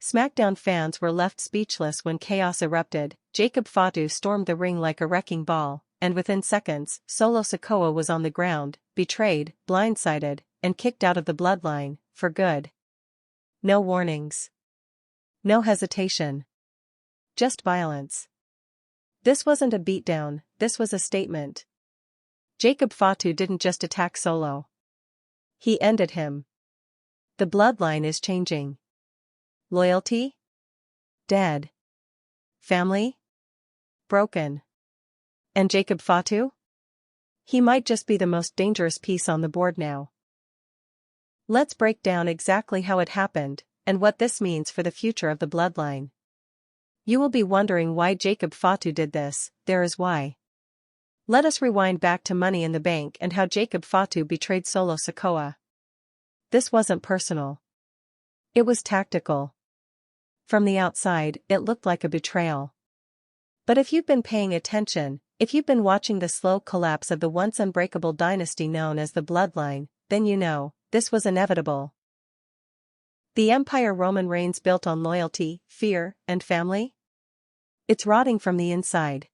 Smackdown fans were left speechless when chaos erupted. Jacob Fatu stormed the ring like a wrecking ball, and within seconds, Solo Sikoa was on the ground, betrayed, blindsided, and kicked out of the Bloodline, for good. No warnings. No hesitation. Just violence. This wasn't a beatdown, this was a statement. Jacob Fatu didn't just attack Solo. He ended him. The Bloodline is changing. Loyalty? Dead. Family? Broken. And Jacob Fatu? He might just be the most dangerous piece on the board now. Let's break down exactly how it happened, and what this means for the future of the Bloodline. You will be wondering why Jacob Fatu did this. There is why. Let us rewind back to Money in the Bank and how Jacob Fatu betrayed Solo Sikoa. This wasn't personal. It was tactical. From the outside, it looked like a betrayal. But if you've been paying attention, if you've been watching the slow collapse of the once unbreakable dynasty known as the Bloodline, then you know, this was inevitable. The empire Roman Reigns built on loyalty, fear, and family? It's rotting from the inside.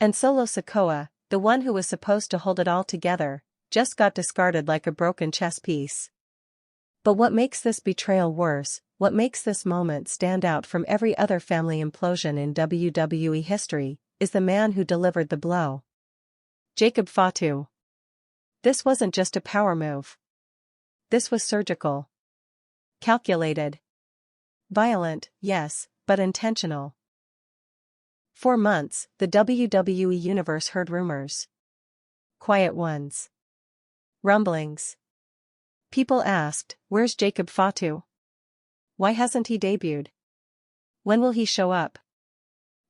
And Solo Sikoa, the one who was supposed to hold it all together, just got discarded like a broken chess piece. But what makes this betrayal worse, what makes this moment stand out from every other family implosion in WWE history, is the man who delivered the blow. Jacob Fatu. This wasn't just a power move. This was surgical. Calculated. Violent, yes, but intentional. For months, the WWE Universe heard rumors. Quiet ones. Rumblings. People asked, where's Jacob Fatu? Why hasn't he debuted? When will he show up?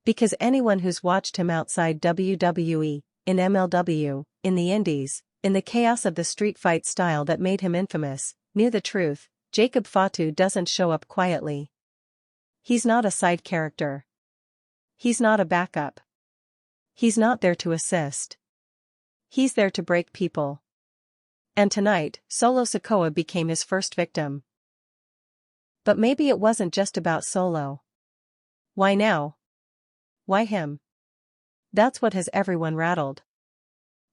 Because anyone who's watched him outside WWE, in MLW, in the Indies, in the chaos of the street fight style that made him infamous, knew the truth. Jacob Fatu doesn't show up quietly. He's not a side character. He's not a backup. He's not there to assist. He's there to break people. And tonight, Solo Sikoa became his first victim. But maybe it wasn't just about Solo. Why now? Why him? That's what has everyone rattled.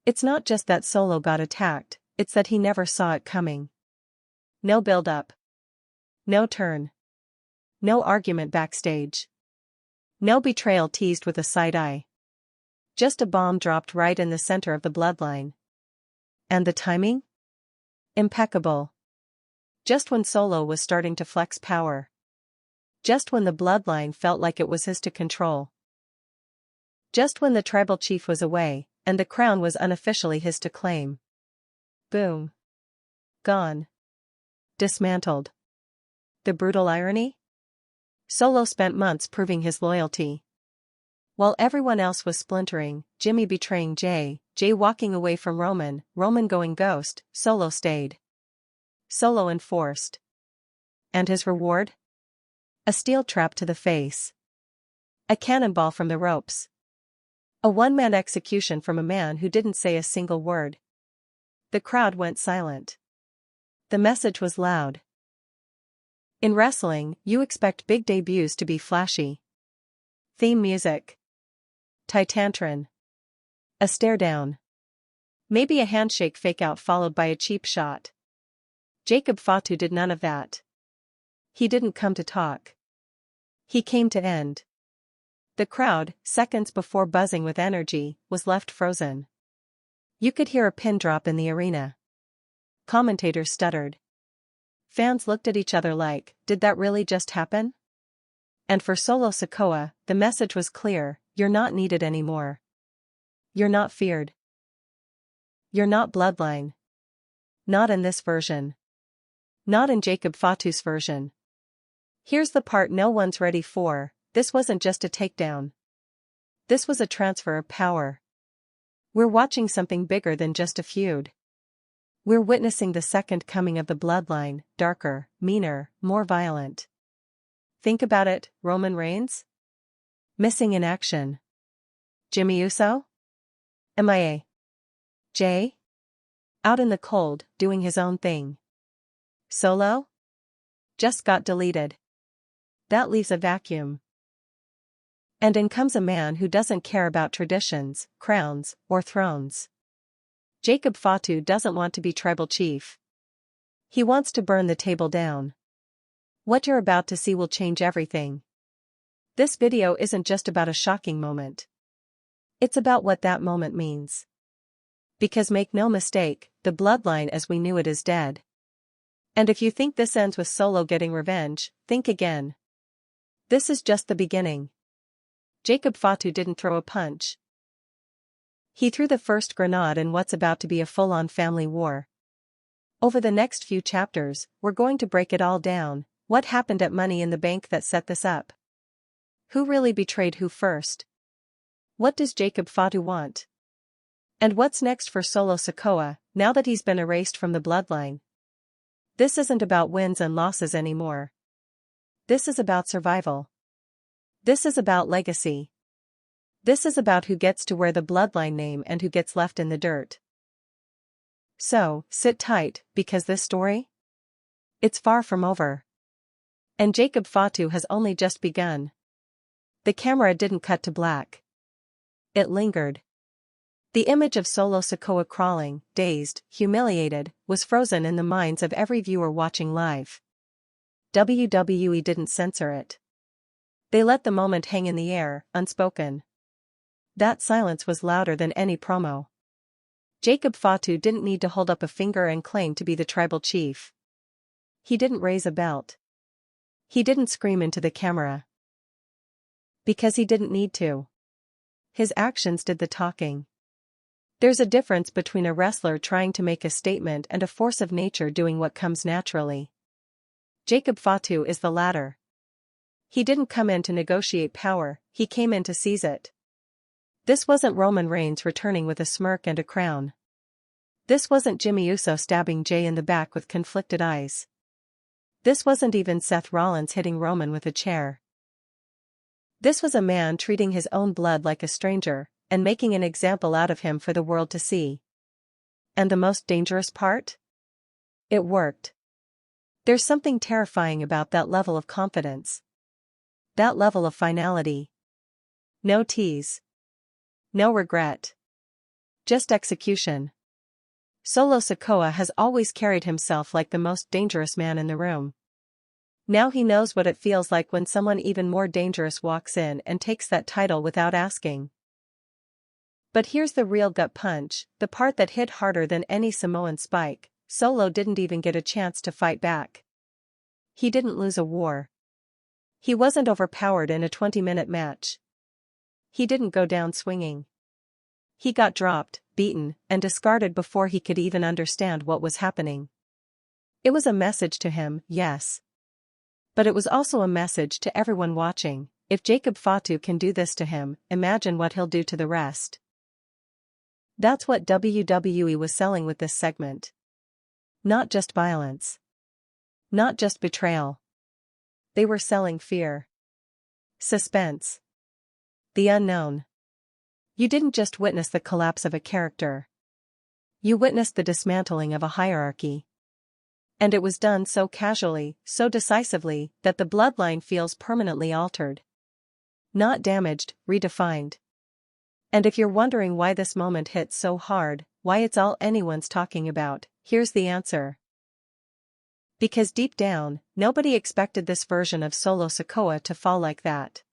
It's not just that Solo got attacked, it's that he never saw it coming. No build-up. No turn. No argument backstage. No betrayal teased with a side eye. Just a bomb dropped right in the center of the Bloodline. And the timing? Impeccable. Just when Solo was starting to flex power. Just when the Bloodline felt like it was his to control. Just when the tribal chief was away, and the crown was unofficially his to claim. Boom. Gone. Dismantled. The brutal irony? Solo spent months proving his loyalty. While everyone else was splintering, Jimmy betraying Jay walking away from Roman going ghost, Solo stayed. Solo enforced. And his reward? A steel trap to the face. A cannonball from the ropes. A one-man execution from a man who didn't say a single word. The crowd went silent. The message was loud. In wrestling, you expect big debuts to be flashy. Theme music. Titantron. A stare down. Maybe a handshake fake-out followed by a cheap shot. Jacob Fatu did none of that. He didn't come to talk. He came to end. The crowd, seconds before buzzing with energy, was left frozen. You could hear a pin drop in the arena. Commentators stuttered. Fans looked at each other like, did that really just happen? And for Solo Sikoa, the message was clear, you're not needed anymore. You're not feared. You're not Bloodline. Not in this version. Not in Jacob Fatu's version. Here's the part no one's ready for, this wasn't just a takedown. This was a transfer of power. We're watching something bigger than just a feud. We're witnessing the second coming of the Bloodline, darker, meaner, more violent. Think about it, Roman Reigns? Missing in action. Jimmy Uso? MIA. Jay? Out in the cold, doing his own thing. Solo? Just got deleted. That leaves a vacuum. And in comes a man who doesn't care about traditions, crowns, or thrones. Jacob Fatu doesn't want to be tribal chief. He wants to burn the table down. What you're about to see will change everything. This video isn't just about a shocking moment. It's about what that moment means. Because make no mistake, the bloodline as we knew it is dead. And if you think this ends with Solo getting revenge, think again. This is just the beginning. Jacob Fatu didn't throw a punch. He threw the first grenade in what's about to be a full-on family war. Over the next few chapters, we're going to break it all down. What happened at Money in the Bank that set this up? Who really betrayed who first? What does Jacob Fatu want? And what's next for Solo Sikoa, now that he's been erased from the bloodline? This isn't about wins and losses anymore. This is about survival. This is about legacy. This is about who gets to wear the bloodline name and who gets left in the dirt. So, sit tight, because this story? It's far from over. And Jacob Fatu has only just begun. The camera didn't cut to black. It lingered. The image of Solo Sikoa crawling, dazed, humiliated, was frozen in the minds of every viewer watching live. WWE didn't censor it. They let the moment hang in the air, unspoken. That silence was louder than any promo. Jacob Fatu didn't need to hold up a finger and claim to be the tribal chief. He didn't raise a belt. He didn't scream into the camera. Because he didn't need to. His actions did the talking. There's a difference between a wrestler trying to make a statement and a force of nature doing what comes naturally. Jacob Fatu is the latter. He didn't come in to negotiate power, he came in to seize it. This wasn't Roman Reigns returning with a smirk and a crown. This wasn't Jimmy Uso stabbing Jay in the back with conflicted eyes. This wasn't even Seth Rollins hitting Roman with a chair. This was a man treating his own blood like a stranger, and making an example out of him for the world to see. And the most dangerous part? It worked. There's something terrifying about that level of confidence. That level of finality. No tease. No regret. Just execution. Solo Sikoa has always carried himself like the most dangerous man in the room. Now he knows what it feels like when someone even more dangerous walks in and takes that title without asking. But here's the real gut punch, the part that hit harder than any Samoan spike. Solo didn't even get a chance to fight back. He didn't lose a war. He wasn't overpowered in a 20-minute match. He didn't go down swinging. He got dropped, beaten, and discarded before he could even understand what was happening. It was a message to him, yes. But it was also a message to everyone watching. If Jacob Fatu can do this to him, imagine what he'll do to the rest. That's what WWE was selling with this segment. Not just violence. Not just betrayal. They were selling fear. Suspense. The unknown. You didn't just witness the collapse of a character. You witnessed the dismantling of a hierarchy. And it was done so casually, so decisively, that the bloodline feels permanently altered. Not damaged, redefined. And if you're wondering why this moment hits so hard, why it's all anyone's talking about, here's the answer. Because deep down, nobody expected this version of Solo Sikoa to fall like that.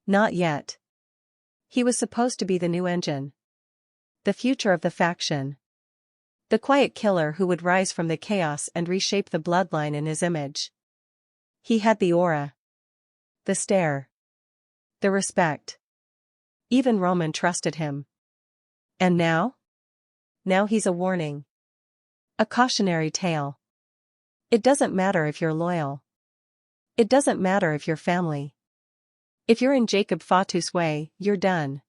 Not yet. He was supposed to be the new engine. The future of the faction. The quiet killer who would rise from the chaos and reshape the bloodline in his image. He had the aura. The stare. The respect. Even Roman trusted him. And now? Now he's a warning. A cautionary tale. It doesn't matter if you're loyal. It doesn't matter if you're family. If you're in Jacob Fatu's way, you're done.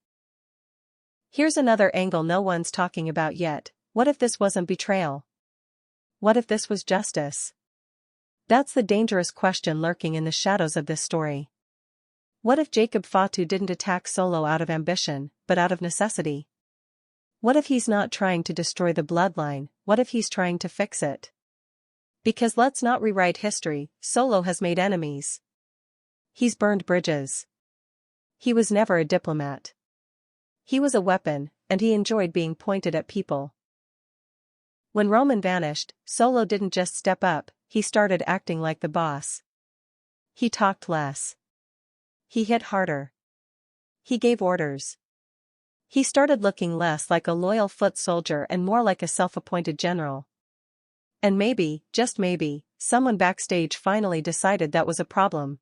Here's another angle no one's talking about yet. What if this wasn't betrayal? What if this was justice? That's the dangerous question lurking in the shadows of this story. What if Jacob Fatu didn't attack Solo out of ambition, but out of necessity? What if he's not trying to destroy the bloodline, what if he's trying to fix it? Because let's not rewrite history, Solo has made enemies. He's burned bridges. He was never a diplomat. He was a weapon, and he enjoyed being pointed at people. When Roman vanished, Solo didn't just step up, he started acting like the boss. He talked less. He hit harder. He gave orders. He started looking less like a loyal foot soldier and more like a self-appointed general. And maybe, just maybe, someone backstage finally decided that was a problem.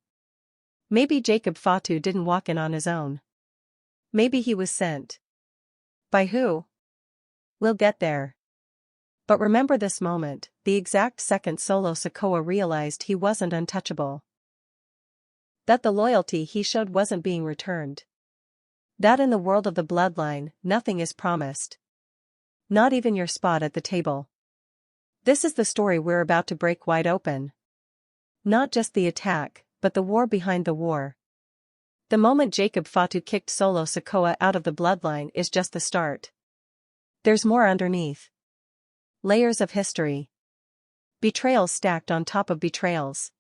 Maybe Jacob Fatu didn't walk in on his own. Maybe he was sent. By who? We'll get there. But remember this moment, the exact second Solo Sikoa realized he wasn't untouchable. That the loyalty he showed wasn't being returned. That in the world of the Bloodline, nothing is promised. Not even your spot at the table. This is the story we're about to break wide open. Not just the attack, but the war behind the war. The moment Jacob Fatu kicked Solo Sikoa out of the Bloodline is just the start. There's more underneath. Layers of history. Betrayals stacked on top of betrayals.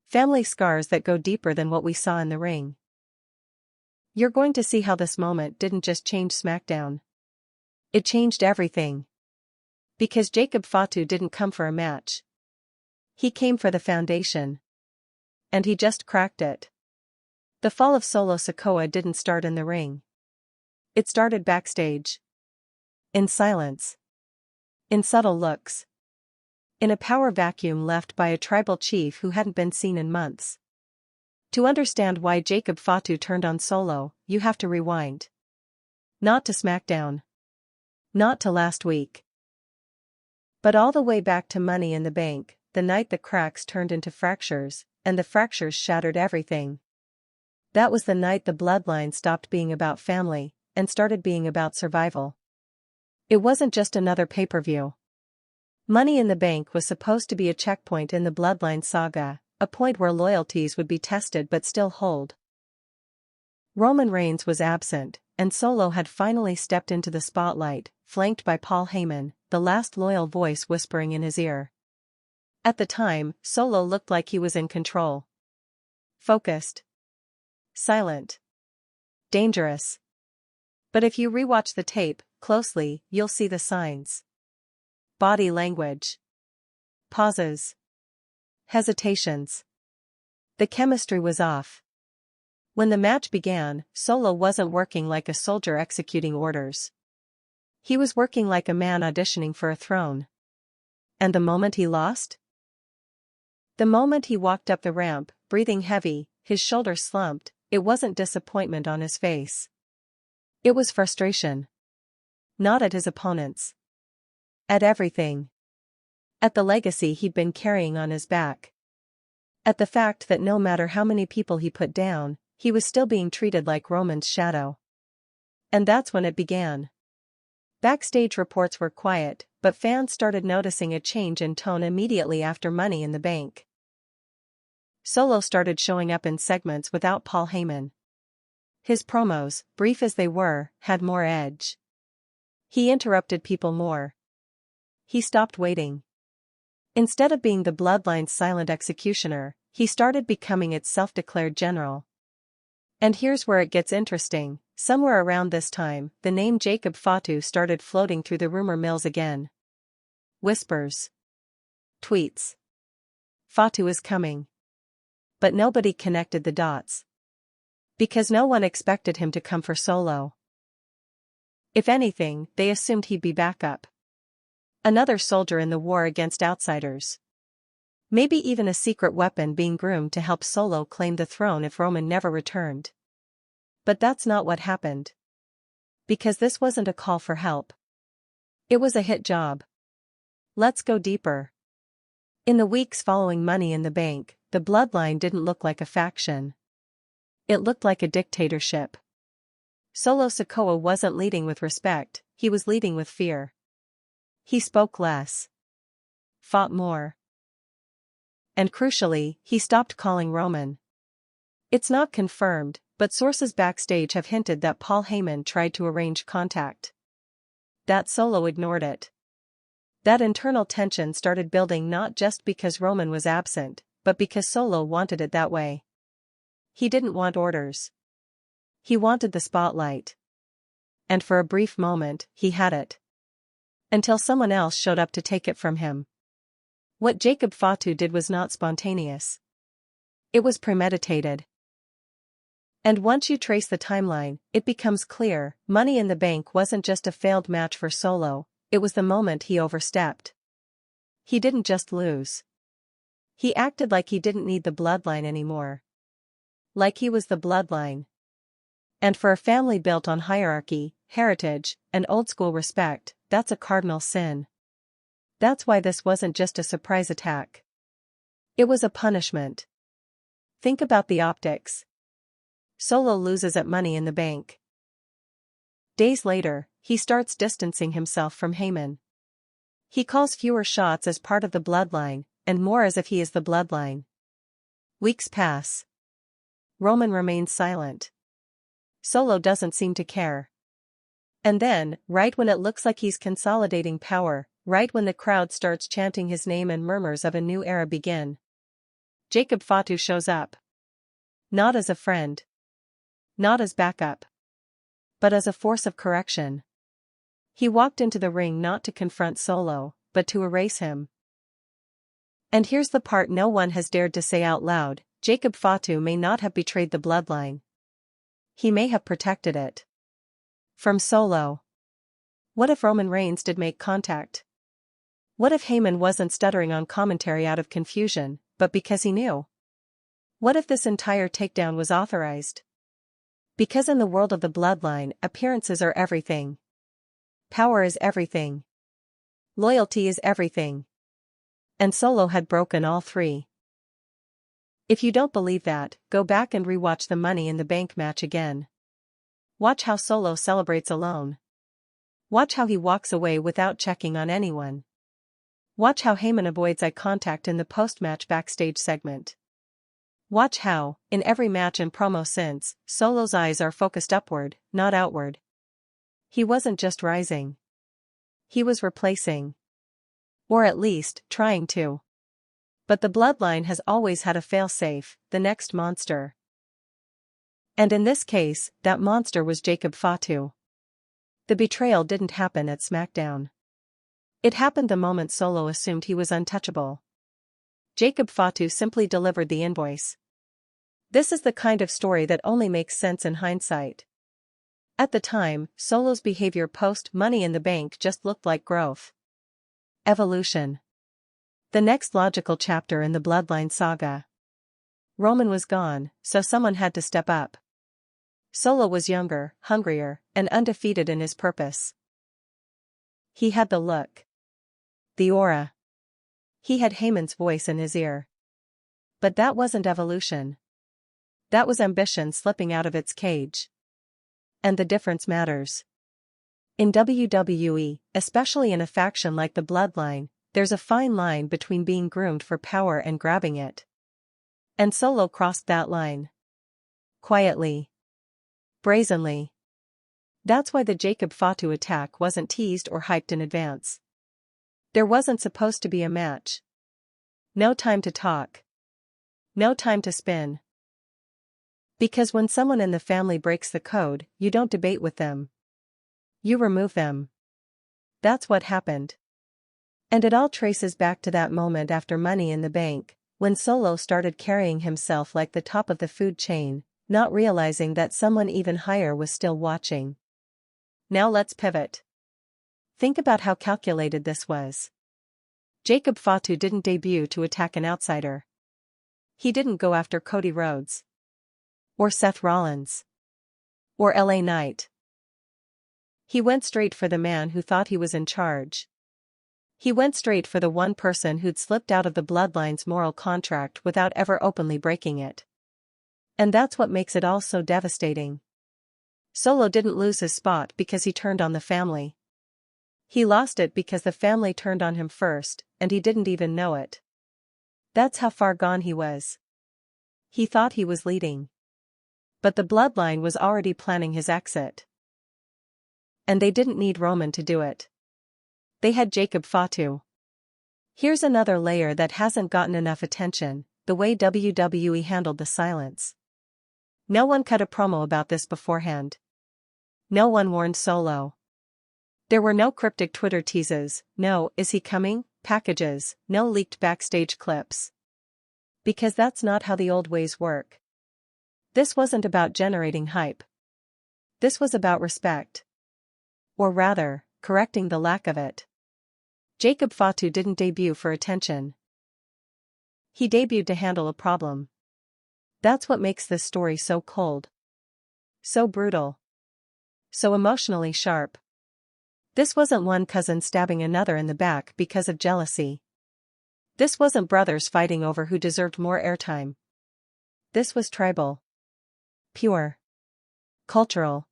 Family scars that go deeper than what we saw in the ring. You're going to see how this moment didn't just change Smackdown. It changed everything. Because Jacob Fatu didn't come for a match. He came for the foundation. And he just cracked it. The fall of Solo Sikoa didn't start in the ring. It started backstage. In silence. In subtle looks. In a power vacuum left by a tribal chief who hadn't been seen in months. To understand why Jacob Fatu turned on Solo, you have to rewind. Not to Smackdown. Not to last week. But all the way back to Money in the Bank, the night the cracks turned into fractures, and the fractures shattered everything. That was the night the Bloodline stopped being about family, and started being about survival. It wasn't just another pay-per-view. Money in the Bank was supposed to be a checkpoint in the Bloodline saga, a point where loyalties would be tested but still hold. Roman Reigns was absent, and Solo had finally stepped into the spotlight, flanked by Paul Heyman, the last loyal voice whispering in his ear. At the time, Solo looked like he was in control. Focused. Silent. Dangerous. But if you rewatch the tape closely, you'll see the signs. Body language. Pauses. Hesitations. The chemistry was off. When the match began, Solo wasn't working like a soldier executing orders. He was working like a man auditioning for a throne. And the moment he lost? The moment he walked up the ramp, breathing heavy, his shoulders slumped, it wasn't disappointment on his face. It was frustration. Not at his opponents. At everything. At the legacy he'd been carrying on his back. At the fact that no matter how many people he put down, he was still being treated like Roman's shadow. And that's when it began. Backstage reports were quiet, but fans started noticing a change in tone immediately after Money in the Bank. Solo started showing up in segments without Paul Heyman. His promos, brief as they were, had more edge. He interrupted people more. He stopped waiting. Instead of being the Bloodline's silent executioner, he started becoming its self-declared general. And here's where it gets interesting. Somewhere around this time, the name Jacob Fatu started floating through the rumor mills again. Whispers. Tweets. Fatu is coming. But nobody connected the dots. Because no one expected him to come for Solo. If anything, they assumed he'd be backup. Another soldier in the war against outsiders. Maybe even a secret weapon being groomed to help Solo claim the throne if Roman never returned. But that's not what happened. Because this wasn't a call for help. It was a hit job. Let's go deeper. In the weeks following Money in the Bank, the Bloodline didn't look like a faction. It looked like a dictatorship. Solo Sikoa wasn't leading with respect, he was leading with fear. He spoke less. Fought more. And crucially, he stopped calling Roman. It's not confirmed, but sources backstage have hinted that Paul Heyman tried to arrange contact. That Solo ignored it. That internal tension started building not just because Roman was absent, but because Solo wanted it that way. He didn't want orders. He wanted the spotlight. And for a brief moment, he had it. Until someone else showed up to take it from him. What Jacob Fatu did was not spontaneous. It was premeditated. And once you trace the timeline, it becomes clear, Money in the Bank wasn't just a failed match for Solo, it was the moment he overstepped. He didn't just lose. He acted like he didn't need the bloodline anymore. Like he was the bloodline. And for a family built on hierarchy, heritage, and old-school respect, that's a cardinal sin. That's why this wasn't just a surprise attack. It was a punishment. Think about the optics. Solo loses at Money in the Bank. Days later, he starts distancing himself from Heyman. He calls fewer shots as part of the bloodline, and more as if he is the bloodline. Weeks pass. Roman remains silent. Solo doesn't seem to care. And then, right when it looks like he's consolidating power, right when the crowd starts chanting his name and murmurs of a new era begin, Jacob Fatu shows up. Not as a friend. Not as backup. But as a force of correction. He walked into the ring not to confront Solo, but to erase him. And here's the part no one has dared to say out loud, Jacob Fatu may not have betrayed the bloodline. He may have protected it. From Solo. What if Roman Reigns did make contact? What if Heyman wasn't stuttering on commentary out of confusion, but because he knew? What if this entire takedown was authorized? Because in the world of the bloodline, appearances are everything. Power is everything. Loyalty is everything. And Solo had broken all three. If you don't believe that, go back and rewatch the Money in the Bank match again. Watch how Solo celebrates alone. Watch how he walks away without checking on anyone. Watch how Heyman avoids eye contact in the post-match backstage segment. Watch how, in every match and promo since, Solo's eyes are focused upward, not outward. He wasn't just rising. He was replacing. Or at least, trying to. But the bloodline has always had a failsafe, the next monster. And in this case, that monster was Jacob Fatu. The betrayal didn't happen at Smackdown. It happened the moment Solo assumed he was untouchable. Jacob Fatu simply delivered the invoice. This is the kind of story that only makes sense in hindsight. At the time, Solo's behavior post-Money in the Bank just looked like growth. Evolution. The next logical chapter in the Bloodline saga. Roman was gone, so someone had to step up. Solo was younger, hungrier, and undefeated in his purpose. He had the look. The aura. He had Heyman's voice in his ear. But that wasn't evolution. That was ambition slipping out of its cage. And the difference matters. In WWE, especially in a faction like the Bloodline, there's a fine line between being groomed for power and grabbing it. And Solo crossed that line. Quietly. Brazenly. That's why the Jacob Fatu attack wasn't teased or hyped in advance. There wasn't supposed to be a match. No time to talk. No time to spin. Because when someone in the family breaks the code, you don't debate with them. You remove them. That's what happened. And it all traces back to that moment after Money in the Bank, when Solo started carrying himself like the top of the food chain, not realizing that someone even higher was still watching. Now let's pivot. Think about how calculated this was. Jacob Fatu didn't debut to attack an outsider. He didn't go after Cody Rhodes. Or Seth Rollins. Or LA Knight. He went straight for the man who thought he was in charge. He went straight for the one person who'd slipped out of the Bloodline's moral contract without ever openly breaking it. And that's what makes it all so devastating. Solo didn't lose his spot because he turned on the family. He lost it because the family turned on him first, and he didn't even know it. That's how far gone he was. He thought he was leading. But the Bloodline was already planning his exit. And they didn't need Roman to do it. They had Jacob Fatu. Here's another layer that hasn't gotten enough attention, the way WWE handled the silence. No one cut a promo about this beforehand. No one warned Solo. There were no cryptic Twitter teases, no "is he coming" packages, no leaked backstage clips. Because that's not how the old ways work. This wasn't about generating hype. This was about respect. Or rather, correcting the lack of it. Jacob Fatu didn't debut for attention. He debuted to handle a problem. That's what makes this story so cold. So brutal. So emotionally sharp. This wasn't one cousin stabbing another in the back because of jealousy. This wasn't brothers fighting over who deserved more airtime. This was tribal. Pure. Cultural.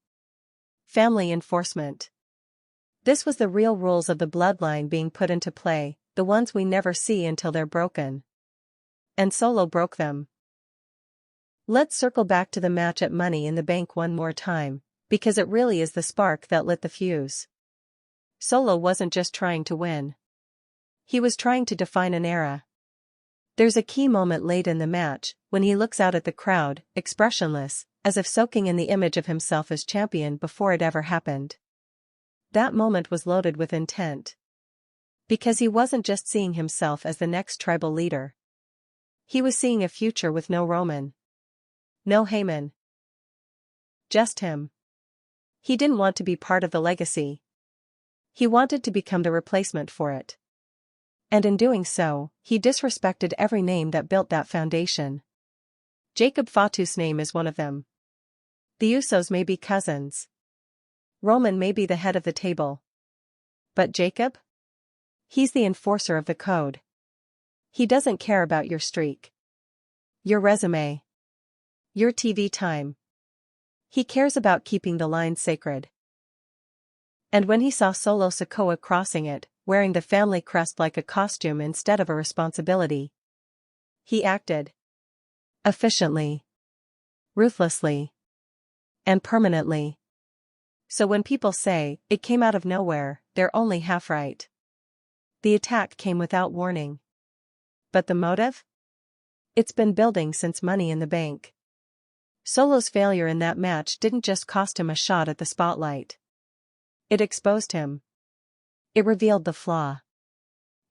Family enforcement. This was the real rules of the bloodline being put into play, the ones we never see until they're broken. And Solo broke them. Let's circle back to the match at Money in the Bank one more time, because it really is the spark that lit the fuse. Solo wasn't just trying to win. He was trying to define an era. There's a key moment late in the match, when he looks out at the crowd, expressionless, as if soaking in the image of himself as champion before it ever happened. That moment was loaded with intent. Because he wasn't just seeing himself as the next tribal leader. He was seeing a future with no Roman. No Heyman. Just him. He didn't want to be part of the legacy. He wanted to become the replacement for it. And in doing so, he disrespected every name that built that foundation. Jacob Fatu's name is one of them. The Usos may be cousins. Roman may be the head of the table. But Jacob? He's the enforcer of the code. He doesn't care about your streak. Your resume. Your TV time. He cares about keeping the line sacred. And when he saw Solo Sikoa crossing it, wearing the family crest like a costume instead of a responsibility, he acted. Efficiently. Ruthlessly. And permanently. So when people say, it came out of nowhere, they're only half right. The attack came without warning. But the motive? It's been building since Money in the Bank. Solo's failure in that match didn't just cost him a shot at the spotlight. It exposed him. It revealed the flaw.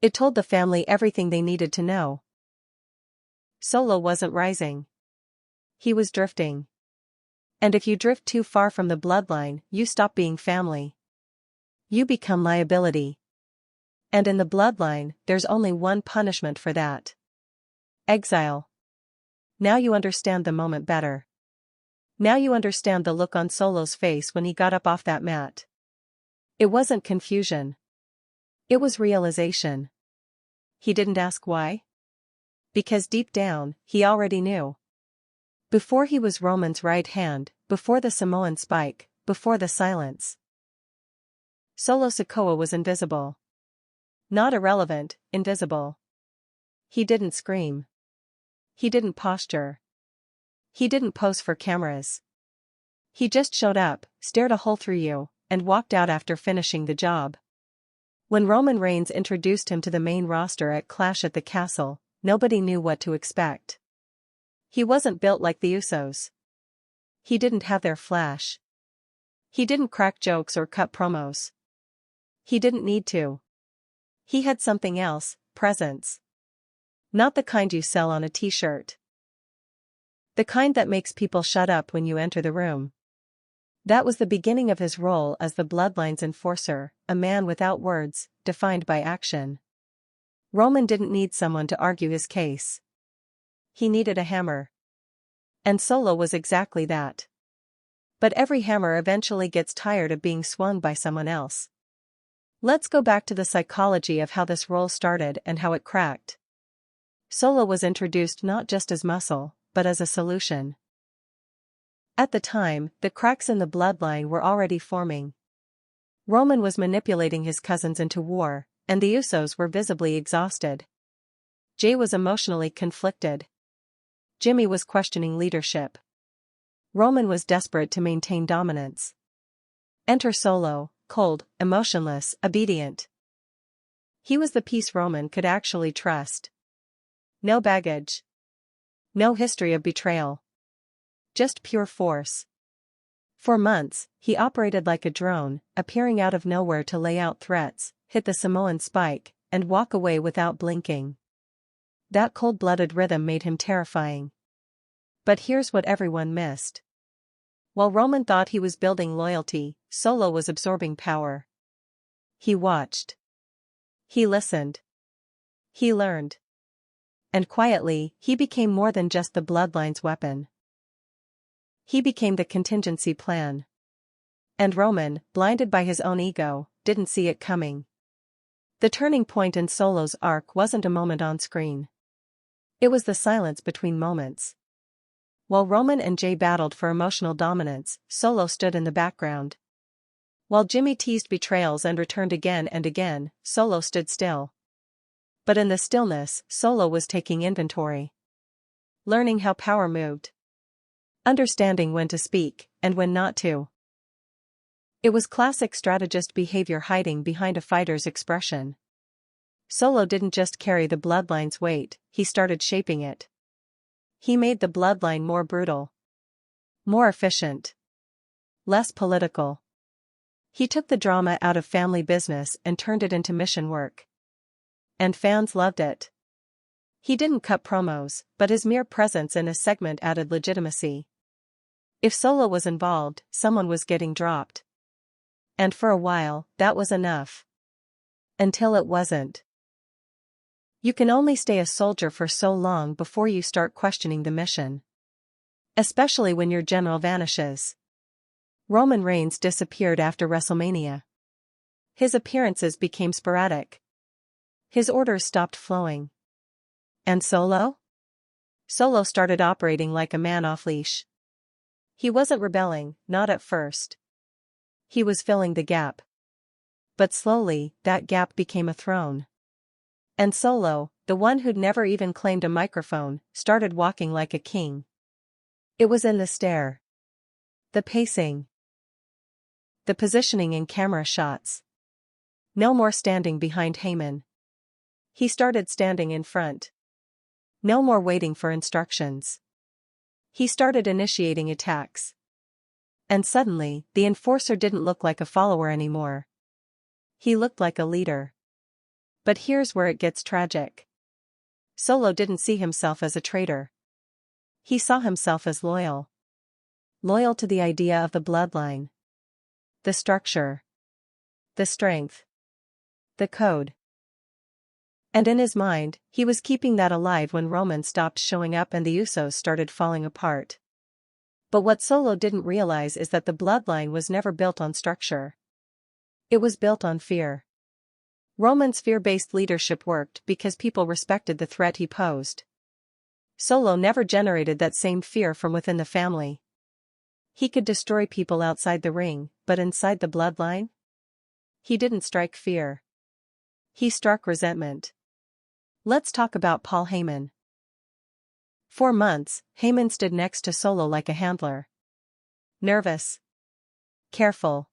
It told the family everything they needed to know. Solo wasn't rising. He was drifting. And if you drift too far from the bloodline, you stop being family. You become liability. And in the bloodline, there's only one punishment for that. Exile. Now you understand the moment better. Now you understand the look on Solo's face when he got up off that mat. It wasn't confusion. It was realization. He didn't ask why. Because deep down, he already knew. Before he was Roman's right hand, before the Samoan spike, before the silence. Solo Sikoa was invisible. Not irrelevant, invisible. He didn't scream. He didn't posture. He didn't pose for cameras. He just showed up, stared a hole through you, and walked out after finishing the job. When Roman Reigns introduced him to the main roster at Clash at the Castle, nobody knew what to expect. He wasn't built like the Usos. He didn't have their flash. He didn't crack jokes or cut promos. He didn't need to. He had something else, presence. Not the kind you sell on a t-shirt. The kind that makes people shut up when you enter the room. That was the beginning of his role as the Bloodline's enforcer, a man without words, defined by action. Roman didn't need someone to argue his case. He needed a hammer. And Solo was exactly that. But every hammer eventually gets tired of being swung by someone else. Let's go back to the psychology of how this role started and how it cracked. Solo was introduced not just as muscle, but as a solution. At the time, the cracks in the bloodline were already forming. Roman was manipulating his cousins into war, and the Usos were visibly exhausted. Jay was emotionally conflicted. Jimmy was questioning leadership. Roman was desperate to maintain dominance. Enter Solo, cold, emotionless, obedient. He was the piece Roman could actually trust. No baggage. No history of betrayal. just pure force. For months, he operated like a drone, appearing out of nowhere to lay out threats, hit the Samoan spike, and walk away without blinking. That cold-blooded rhythm made him terrifying. But here's what everyone missed. While Roman thought he was building loyalty, Solo was absorbing power. He watched. He listened. He learned. And quietly, he became more than just the Bloodline's weapon. He became the contingency plan. And Roman, blinded by his own ego, didn't see it coming. The turning point in Solo's arc wasn't a moment on screen. It was the silence between moments. While Roman and Jay battled for emotional dominance, Solo stood in the background. While Jimmy teased betrayals and returned again and again, Solo stood still. But in the stillness, Solo was taking inventory. Learning how power moved. Understanding when to speak, and when not to. It was classic strategist behavior hiding behind a fighter's expression. Solo didn't just carry the Bloodline's weight, he started shaping it. He made the Bloodline more brutal. More efficient. Less political. He took the drama out of family business and turned it into mission work. And fans loved it. He didn't cut promos, but his mere presence in a segment added legitimacy. If Solo was involved, someone was getting dropped. And for a while, that was enough. Until it wasn't. You can only stay a soldier for so long before you start questioning the mission. Especially when your general vanishes. Roman Reigns disappeared after WrestleMania. His appearances became sporadic. His orders stopped flowing. And Solo? Solo started operating like a man off leash. He wasn't rebelling, not at first. He was filling the gap. But slowly, that gap became a throne. And Solo, the one who'd never even claimed a microphone, started walking like a king. It was in the stare. The pacing. The positioning in camera shots. No more standing behind Heyman. He started standing in front. No more waiting for instructions. He started initiating attacks. And suddenly, the enforcer didn't look like a follower anymore. He looked like a leader. But here's where it gets tragic. Solo didn't see himself as a traitor. He saw himself as loyal. Loyal to the idea of the Bloodline. The structure. The strength. The code. And in his mind, he was keeping that alive when Roman stopped showing up and the Usos started falling apart. But what Solo didn't realize is that the Bloodline was never built on structure. It was built on fear. Roman's fear-based leadership worked because people respected the threat he posed. Solo never generated that same fear from within the family. He could destroy people outside the ring, but inside the Bloodline? He didn't strike fear. He struck resentment. Let's talk about Paul Heyman. For months, Heyman stood next to Solo like a handler. Nervous. Careful.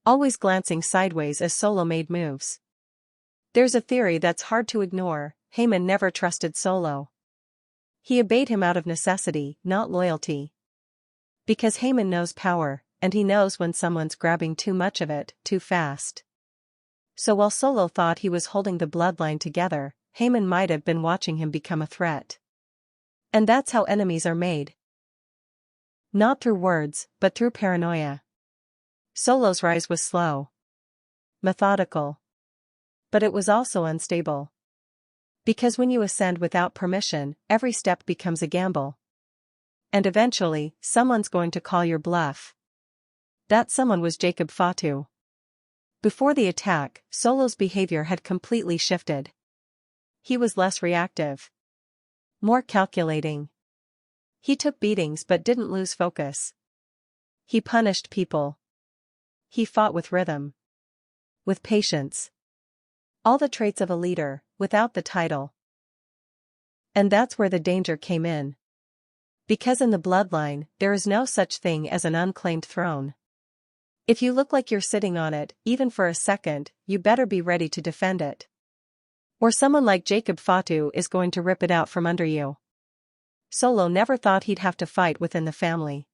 Always glancing sideways as Solo made moves. There's a theory that's hard to ignore: Heyman never trusted Solo. He obeyed him out of necessity, not loyalty. Because Heyman knows power, and he knows when someone's grabbing too much of it, too fast. So while Solo thought he was holding the Bloodline together, Heyman might have been watching him become a threat. And that's how enemies are made. Not through words, but through paranoia. Solo's rise was slow. Methodical. But it was also unstable. Because when you ascend without permission, every step becomes a gamble. And eventually, someone's going to call your bluff. That someone was Jacob Fatu. Before the attack, Solo's behavior had completely shifted. He was less reactive. More calculating. He took beatings but didn't lose focus. He punished people. He fought with rhythm. With patience. All the traits of a leader, without the title. And that's where the danger came in. Because in the Bloodline, there is no such thing as an unclaimed throne. If you look like you're sitting on it, even for a second, you better be ready to defend it. Or someone like Jacob Fatu is going to rip it out from under you. Solo never thought he'd have to fight within the family.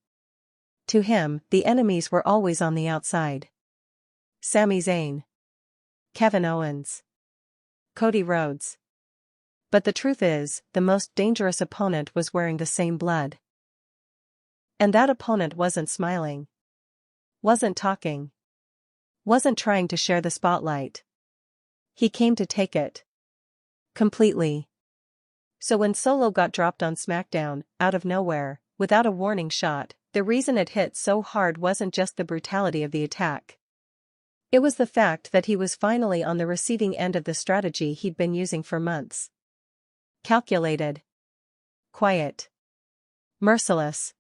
To him, the enemies were always on the outside. Sami Zayn, Kevin Owens, Cody Rhodes. But the truth is, the most dangerous opponent was wearing the same blood. And that opponent wasn't smiling. Wasn't talking. Wasn't trying to share the spotlight. He came to take it. Completely. So when Solo got dropped on Smackdown, out of nowhere, without a warning shot, the reason it hit so hard wasn't just the brutality of the attack. It was the fact that he was finally on the receiving end of the strategy he'd been using for months. Calculated. Quiet. Merciless.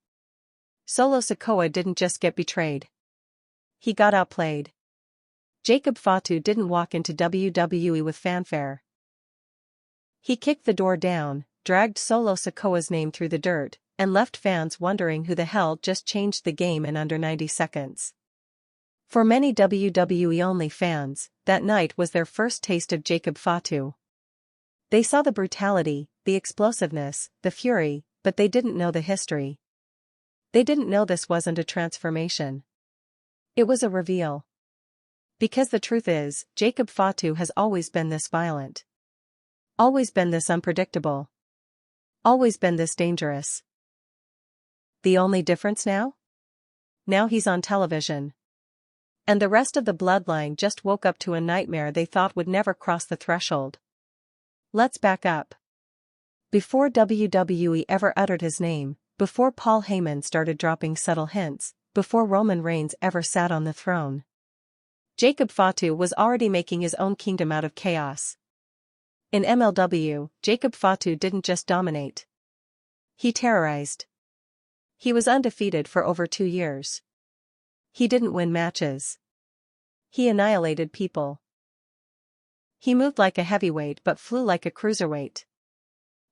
Solo Sikoa didn't just get betrayed. He got outplayed. Jacob Fatu didn't walk into WWE with fanfare. He kicked the door down, dragged Solo Sikoa's name through the dirt, and left fans wondering who the hell just changed the game in under 90 seconds. For many WWE-only fans, that night was their first taste of Jacob Fatu. They saw the brutality, the explosiveness, the fury, but they didn't know the history. They didn't know this wasn't a transformation. It was a reveal. Because the truth is, Jacob Fatu has always been this violent. Always been this unpredictable. Always been this dangerous. The only difference now? Now he's on television. And the rest of the bloodline just woke up to a nightmare they thought would never cross the threshold. Let's back up. Before WWE ever uttered his name, before Paul Heyman started dropping subtle hints, before Roman Reigns ever sat on the throne, Jacob Fatu was already making his own kingdom out of chaos. In MLW, Jacob Fatu didn't just dominate. He terrorized. He was undefeated for over 2 years. He didn't win matches. He annihilated people. He moved like a heavyweight but flew like a cruiserweight.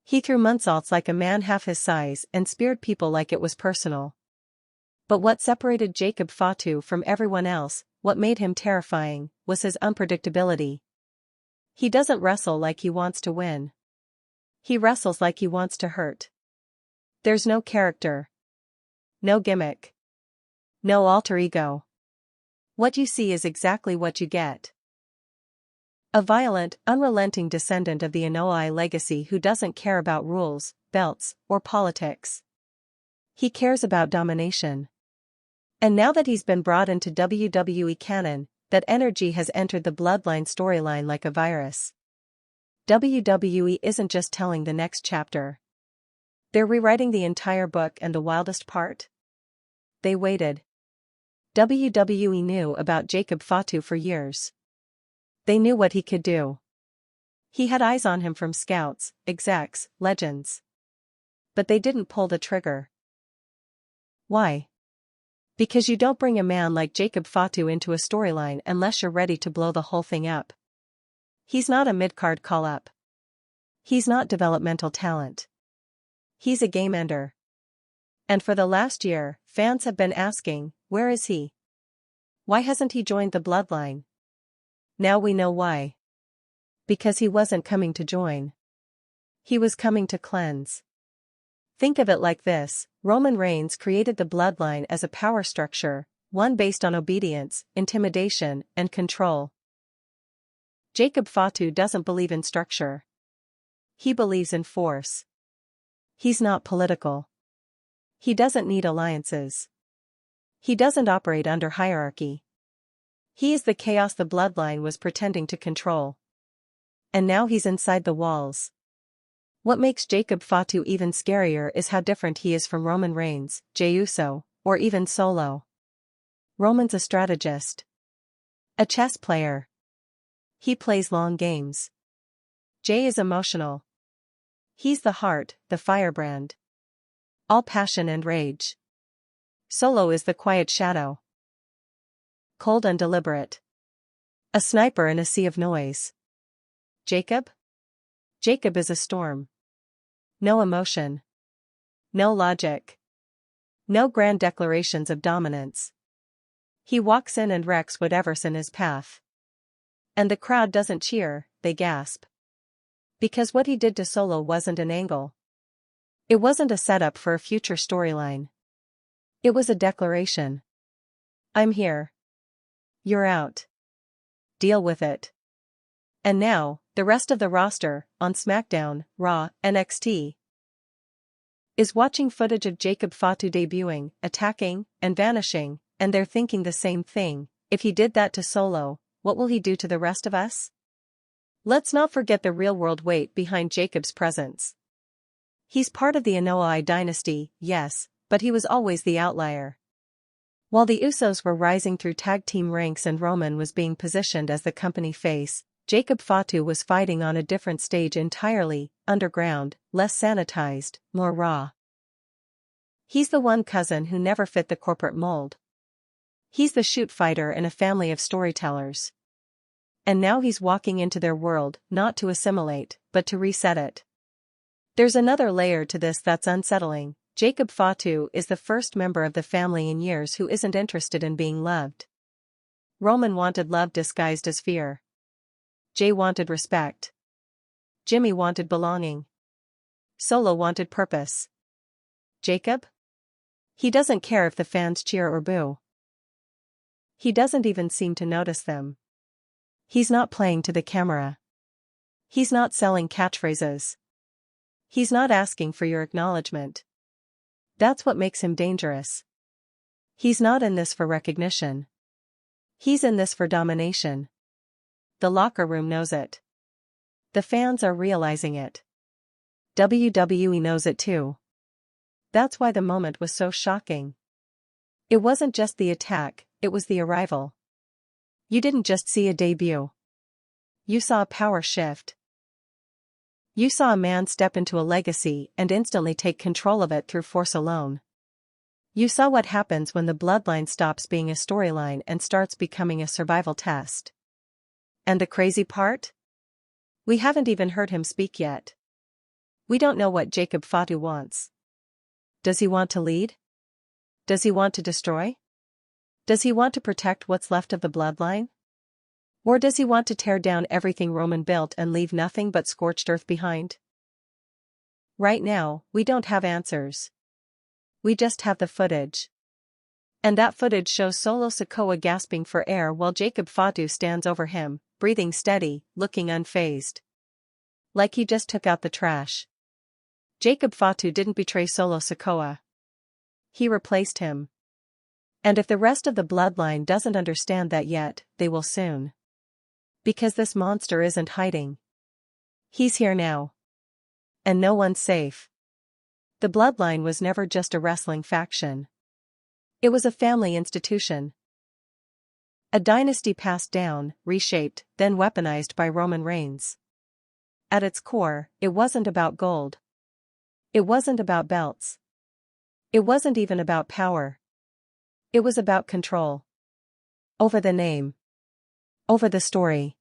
He threw moonsaults like a man half his size and speared people like it was personal. But what separated Jacob Fatu from everyone else, what made him terrifying, was his unpredictability. He doesn't wrestle like he wants to win. He wrestles like he wants to hurt. There's no character. No gimmick. No alter ego. What you see is exactly what you get. A violent, unrelenting descendant of the Anoa'i legacy who doesn't care about rules, belts, or politics. He cares about domination. And now that he's been brought into WWE canon, that energy has entered the Bloodline storyline like a virus. WWE isn't just telling the next chapter. They're rewriting the entire book, and the wildest part? They waited. WWE knew about Jacob Fatu for years. They knew what he could do. He had eyes on him from scouts, execs, legends. But they didn't pull the trigger. Why? Because you don't bring a man like Jacob Fatu into a storyline unless you're ready to blow the whole thing up. He's not a mid-card call-up. He's not developmental talent. He's a game ender. And for the last year, fans have been asking, where is he? Why hasn't he joined the Bloodline? Now we know why. Because he wasn't coming to join. He was coming to cleanse. Think of it like this: Roman Reigns created the Bloodline as a power structure, one based on obedience, intimidation, and control. Jacob Fatu doesn't believe in structure. He believes in force. He's not political. He doesn't need alliances. He doesn't operate under hierarchy. He is the chaos the Bloodline was pretending to control. And now he's inside the walls. What makes Jacob Fatu even scarier is how different he is from Roman Reigns, Jey Uso, or even Solo. Roman's a strategist. A chess player. He plays long games. Jey is emotional. He's the heart, the firebrand. All passion and rage. Solo is the quiet shadow. Cold and deliberate. A sniper in a sea of noise. Jacob? Jacob is a storm. No emotion. No logic. No grand declarations of dominance. He walks in and wrecks whatever's in his path. And the crowd doesn't cheer, they gasp. Because what he did to Solo wasn't an angle. It wasn't a setup for a future storyline. It was a declaration. I'm here. You're out. Deal with it. And now, the rest of the roster, on Smackdown, Raw, NXT, is watching footage of Jacob Fatu debuting, attacking, and vanishing, and they're thinking the same thing. If he did that to Solo, what will he do to the rest of us? Let's not forget the real-world weight behind Jacob's presence. He's part of the Anoa'i dynasty, yes, but he was always the outlier. While the Usos were rising through tag team ranks and Roman was being positioned as the company face, Jacob Fatu was fighting on a different stage entirely, underground, less sanitized, more raw. He's the one cousin who never fit the corporate mold. He's the shoot fighter in a family of storytellers. And now he's walking into their world, not to assimilate, but to reset it. There's another layer to this that's unsettling. Jacob Fatu is the first member of the family in years who isn't interested in being loved. Roman wanted love disguised as fear. Jay wanted respect. Jimmy wanted belonging. Solo wanted purpose. Jacob? He doesn't care if the fans cheer or boo. He doesn't even seem to notice them. He's not playing to the camera. He's not selling catchphrases. He's not asking for your acknowledgement. That's what makes him dangerous. He's not in this for recognition. He's in this for domination. The locker room knows it. The fans are realizing it. WWE knows it too. That's why the moment was so shocking. It wasn't just the attack, it was the arrival. You didn't just see a debut. You saw a power shift. You saw a man step into a legacy and instantly take control of it through force alone. You saw what happens when the bloodline stops being a storyline and starts becoming a survival test. And the crazy part? We haven't even heard him speak yet. We don't know what Jacob Fatu wants. Does he want to lead? Does he want to destroy? Does he want to protect what's left of the bloodline? Or does he want to tear down everything Roman built and leave nothing but scorched earth behind? Right now, we don't have answers. We just have the footage. And that footage shows Solo Sikoa gasping for air while Jacob Fatu stands over him, breathing steady, looking unfazed. Like he just took out the trash. Jacob Fatu didn't betray Solo Sikoa. He replaced him. And if the rest of the bloodline doesn't understand that yet, they will soon. Because this monster isn't hiding. He's here now. And no one's safe. The bloodline was never just a wrestling faction. It was a family institution. A dynasty passed down, reshaped, then weaponized by Roman Reigns. At its core, it wasn't about gold. It wasn't about belts. It wasn't even about power. It was about control. Over the name. Over the story.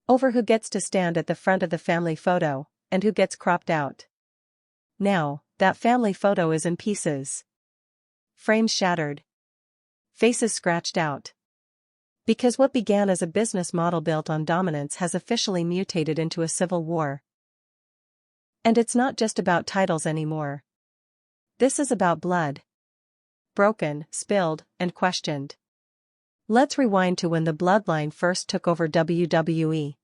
Over who gets to stand at the front of the family photo, and who gets cropped out. Now, that family photo is in pieces. Frames shattered. Faces scratched out. Because what began as a business model built on dominance has officially mutated into a civil war. And it's not just about titles anymore. This is about blood. Broken, spilled, and questioned. Let's rewind to when the bloodline first took over WWE.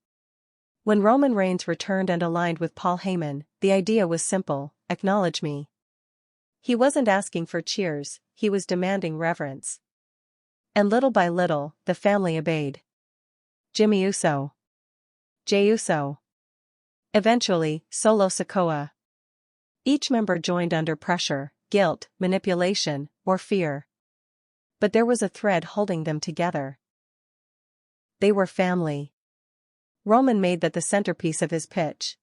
When Roman Reigns returned and aligned with Paul Heyman, the idea was simple: acknowledge me. He wasn't asking for cheers, he was demanding reverence. And little by little, the family obeyed. Jimmy Uso. Jey Uso. Eventually, Solo Sikoa. Each member joined under pressure, guilt, manipulation, or fear. But there was a thread holding them together. They were family. Roman made that the centerpiece of his pitch.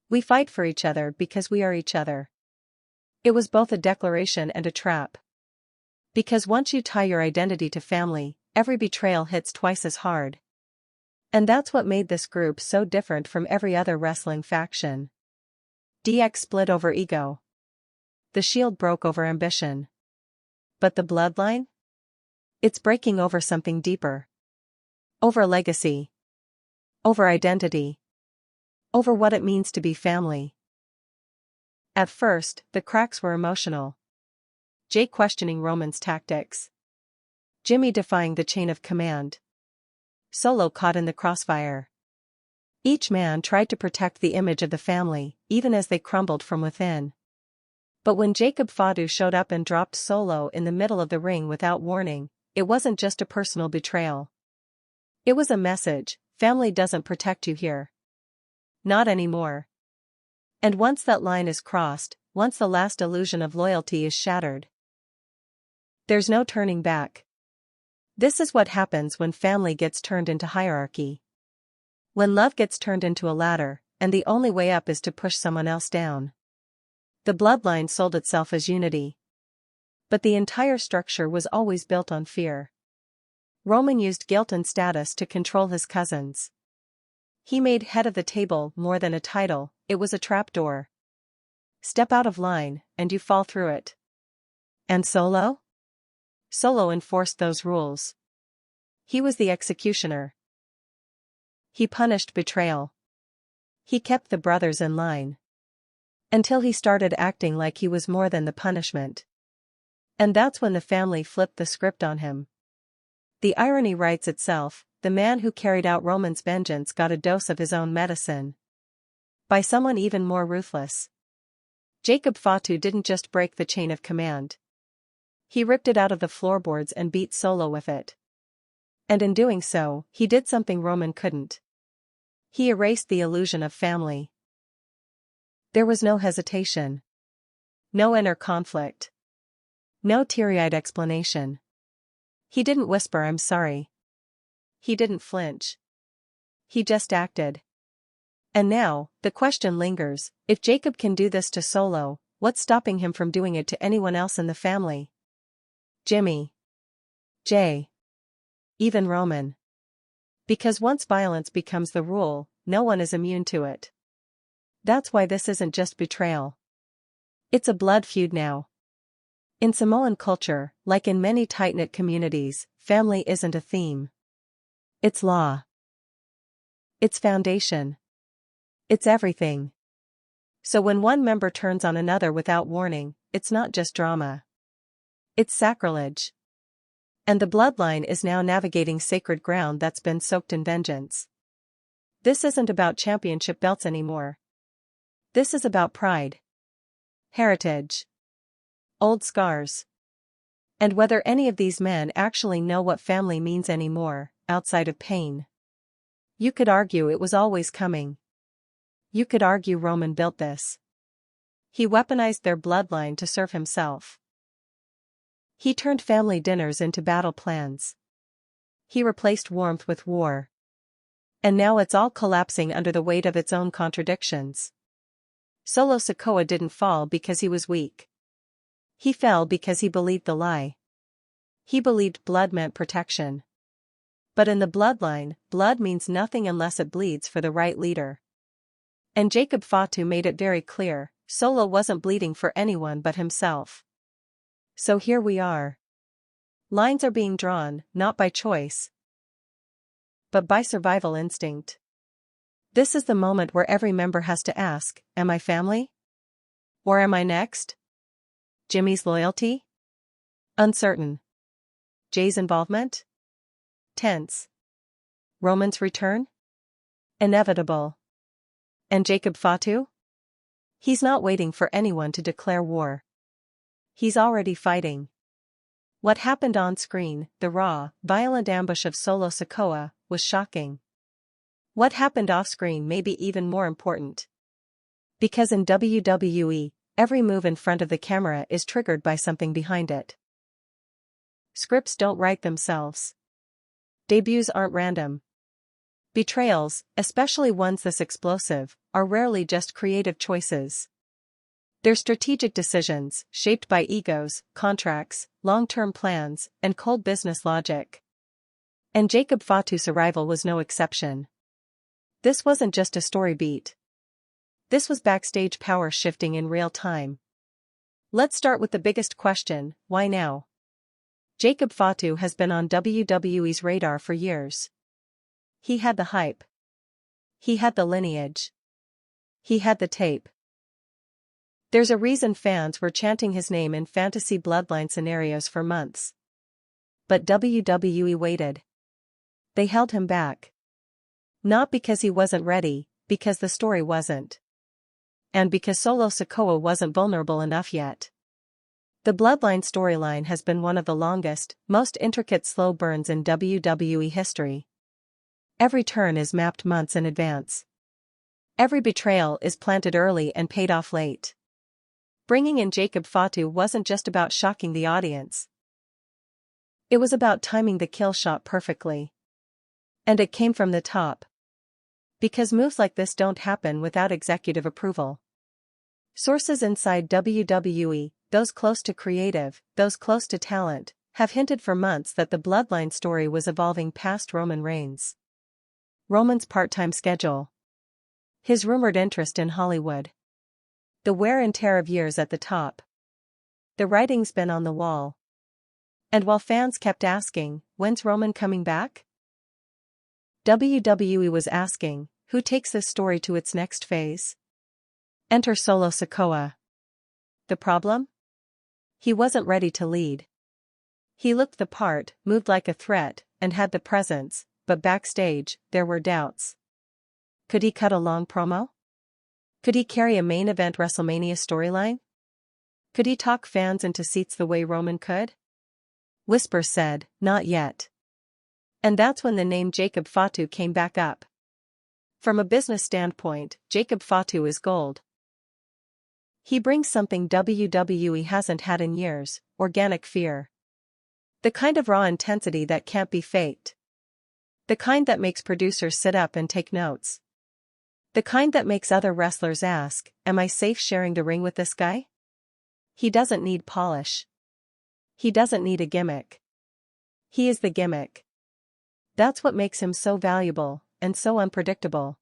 We fight for each other because we are each other. It was both a declaration and a trap. Because once you tie your identity to family, every betrayal hits twice as hard. And that's what made this group so different from every other wrestling faction. DX split over ego. The Shield broke over ambition. But the bloodline? It's breaking over something deeper. Over legacy. Over identity. Over what it means to be family. At first, the cracks were emotional. Jay questioning Roman's tactics. Jimmy defying the chain of command. Solo caught in the crossfire. Each man tried to protect the image of the family, even as they crumbled from within. But when Jacob Fatu showed up and dropped Solo in the middle of the ring without warning, it wasn't just a personal betrayal. It was a message: family doesn't protect you here. Not anymore. And once that line is crossed, once the last illusion of loyalty is shattered, there's no turning back. This is what happens when family gets turned into hierarchy. When love gets turned into a ladder, and the only way up is to push someone else down. The bloodline sold itself as unity. But the entire structure was always built on fear. Roman used guilt and status to control his cousins. He made head of the table more than a title, it was a trapdoor. Step out of line, and you fall through it. And Solo? Solo enforced those rules. He was the executioner. He punished betrayal. He kept the brothers in line. Until he started acting like he was more than the punishment. And that's when the family flipped the script on him. The irony writes itself: the man who carried out Roman's vengeance got a dose of his own medicine. By someone even more ruthless. Jacob Fatu didn't just break the chain of command. He ripped it out of the floorboards and beat Solo with it. And in doing so, he did something Roman couldn't. He erased the illusion of family. There was no hesitation. No inner conflict. No teary-eyed explanation. He didn't whisper "I'm sorry." He didn't flinch. He just acted. And now, the question lingers: if Jacob can do this to Solo, what's stopping him from doing it to anyone else in the family? Jimmy. Jay. Even Roman. Because once violence becomes the rule, no one is immune to it. That's why this isn't just betrayal. It's a blood feud now. In Samoan culture, like in many tight-knit communities, family isn't a theme. It's law. It's foundation. It's everything. So when one member turns on another without warning, it's not just drama. It's sacrilege. And the bloodline is now navigating sacred ground that's been soaked in vengeance. This isn't about championship belts anymore. This is about pride. Heritage. Old scars. And whether any of these men actually know what family means anymore, outside of pain. You could argue it was always coming. You could argue Roman built this. He weaponized their bloodline to serve himself. He turned family dinners into battle plans. He replaced warmth with war. And now it's all collapsing under the weight of its own contradictions. Solo Sikoa didn't fall because he was weak. He fell because he believed the lie. He believed blood meant protection. But in the bloodline, blood means nothing unless it bleeds for the right leader. And Jacob Fatu made it very clear: Solo wasn't bleeding for anyone but himself. So here we are. Lines are being drawn, not by choice, but by survival instinct. This is the moment where every member has to ask: am I family? Or am I next? Jimmy's loyalty? Uncertain. Jay's involvement? Tense. Roman's return? Inevitable. And Jacob Fatu? He's not waiting for anyone to declare war. He's already fighting. What happened on screen, the raw, violent ambush of Solo Sikoa, was shocking. What happened off-screen may be even more important. Because in WWE, every move in front of the camera is triggered by something behind it. Scripts don't write themselves. Debuts aren't random. Betrayals, especially ones this explosive, are rarely just creative choices. They're strategic decisions, shaped by egos, contracts, long-term plans, and cold business logic. And Jacob Fatu's arrival was no exception. This wasn't just a story beat. This was backstage power shifting in real time. Let's start with the biggest question: why now? Jacob Fatu has been on WWE's radar for years. He had the hype. He had the lineage. He had the tape. There's a reason fans were chanting his name in fantasy Bloodline scenarios for months. But WWE waited. They held him back. Not because he wasn't ready, because the story wasn't. And because Solo Sikoa wasn't vulnerable enough yet. The Bloodline storyline has been one of the longest, most intricate slow burns in WWE history. Every turn is mapped months in advance. Every betrayal is planted early and paid off late. Bringing in Jacob Fatu wasn't just about shocking the audience. It was about timing the kill shot perfectly. And it came from the top. Because moves like this don't happen without executive approval. Sources inside WWE, those close to creative, those close to talent, have hinted for months that the Bloodline story was evolving past Roman Reigns. Roman's part-time schedule. His rumored interest in Hollywood. The wear and tear of years at the top. The writing's been on the wall. And while fans kept asking, when's Roman coming back? WWE was asking, who takes this story to its next phase? Enter Solo Sikoa. The problem? He wasn't ready to lead. He looked the part, moved like a threat, and had the presence, but backstage, there were doubts. Could he cut a long promo? Could he carry a main event WrestleMania storyline? Could he talk fans into seats the way Roman could? Whispers said, not yet. And that's when the name Jacob Fatu came back up. From a business standpoint, Jacob Fatu is gold. He brings something WWE hasn't had in years, organic fear. The kind of raw intensity that can't be faked. The kind that makes producers sit up and take notes. The kind that makes other wrestlers ask, am I safe sharing the ring with this guy? He doesn't need polish. He doesn't need a gimmick. He is the gimmick. That's what makes him so valuable, and so unpredictable.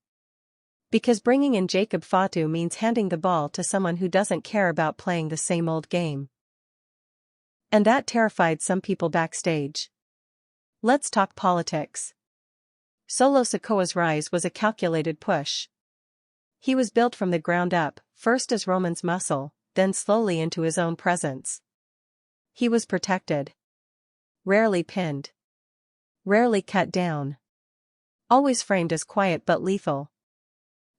Because bringing in Jacob Fatu means handing the ball to someone who doesn't care about playing the same old game. And that terrified some people backstage. Let's talk politics. Solo Sikoa's rise was a calculated push. He was built from the ground up, first as Roman's muscle, then slowly into his own presence. He was protected. Rarely pinned. Rarely cut down. Always framed as quiet but lethal.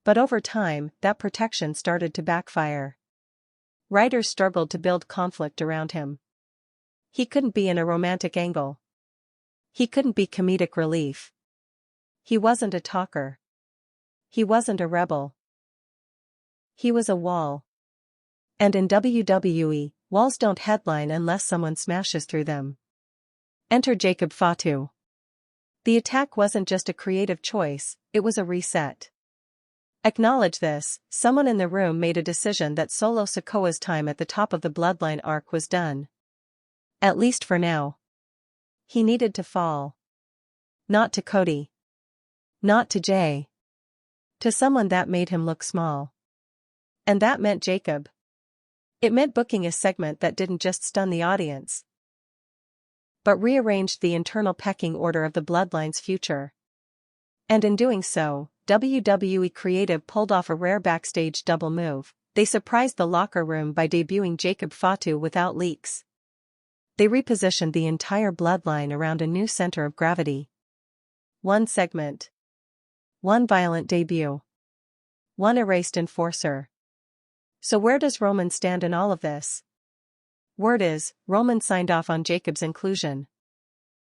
But over time, that protection started to backfire. Writers struggled to build conflict around him. He couldn't be in a romantic angle. He couldn't be comedic relief. He wasn't a talker. He wasn't a rebel. He was a wall. And in WWE, walls don't headline unless someone smashes through them. Enter Jacob Fatu. The attack wasn't just a creative choice, it was a reset. Acknowledge this, someone in the room made a decision that Solo Sikoa's time at the top of the Bloodline arc was done. At least for now. He needed to fall. Not to Cody. Not to Jay. To someone that made him look small. And that meant Jacob. It meant booking a segment that didn't just stun the audience, but rearranged the internal pecking order of the Bloodline's future. And in doing so, WWE Creative pulled off a rare backstage double move. They surprised the locker room by debuting Jacob Fatu without leaks. They repositioned the entire Bloodline around a new center of gravity. One segment. One violent debut. One erased enforcer. So where does Roman stand in all of this? Word is, Roman signed off on Jacob's inclusion.